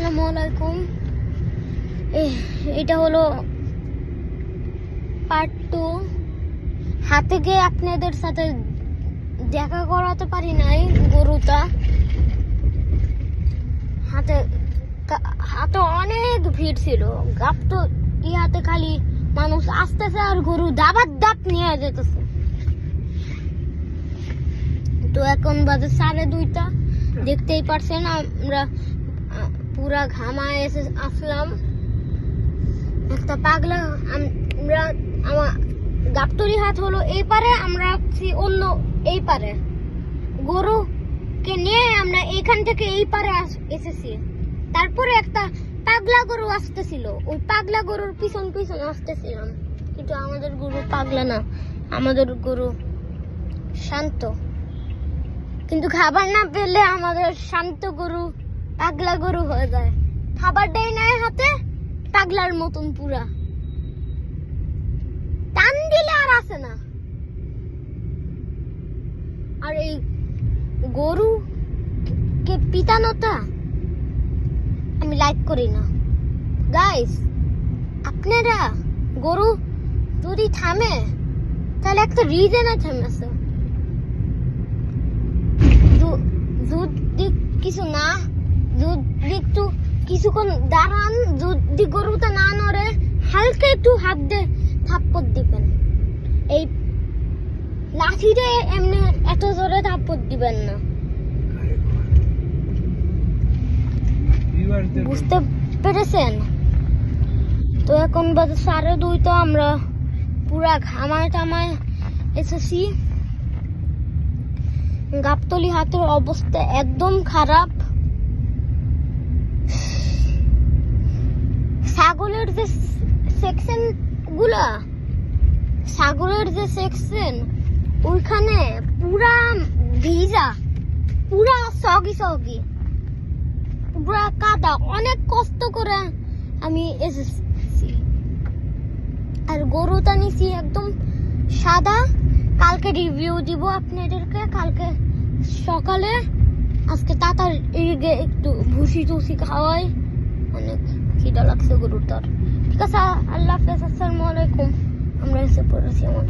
আসসালামু আলাইকুম। এটা হলো পার্ট 2। হাতে গিয়ে আপনাদের সাথে দেখা করাতে পারি নাই। গরুটা হাতে হাতে অনেক ভিড় ছিল। গাপটো ইয়াতে খালি মানুষ আসতেছে আর গরু দাবাত দাপ নিয়ে যেতেছে। তো এখন বাজে 2:30। দেখতেই পারছেন আমরা পুরা ঘামায় এসে আসলাম। একটা পাগলা আমরা আমার গাবতলি হাট হলো এই পারে, আমরা অন্য এই পারে। গরুকে নিয়ে আমরা এখান থেকে এই পারে এসেছি। তারপরে একটা পাগলা গরু আসতেছিল, ওই পাগলা গরুর পিছন পিছন আসতেছিলাম। কিন্তু আমাদের গরু পাগলা না, আমাদের গরু শান্ত। কিন্তু খাবার না পেলে আমাদের শান্ত গরু পাগলা গরু হয়ে যায়। খাবার দেয় নাই হাতে, পাগলার মতন পুরা টান দিলে আর আসে না। আর এই গরু কে পিটানোটা আমি লাইক করি না। গাইস, আপনারা গরু যদি থামে তাহলে একটা রিজনে থামেছে। যদি কিছু না, যদি একটু কিছুক্ষণ দাঁড়ান, যদি গরুটা না নড়ে হালকা একটু হাত দিয়ে থাপ্পড় দিবেন। এই লাঠিতে এমনি এত জোরে থাপ্পড় দিবেন না। বুঝতে পেরেছেন? তো এখন বাজে 2:30। তো আমরা পুরা ঘামায় টামায় এসেছি। গাবতলি হাটের অবস্থা একদম খারাপ। ছাগলের যে সেকশন গুলা, ছাগলের যে সেকশন ওইখানে পুরা ভিজা, পুরা সগি সগি, পুরা কাদা। অনেক কষ্ট করে আমি এসেছি। আর গরুটা নিছি একদম সাদা। কালকে রিভিউ দিব আপনাদেরকে, কালকে সকালে। আজকে তাড়াতাড়ি একটু ভুসি টুসি খাওয়াই, অনেক খিদা লাগছে গরুটার। ঠিক আছে, আল্লাহ হাফেজ, আসসালামু আলাইকুম। আমরা এসে পড়েছি আমার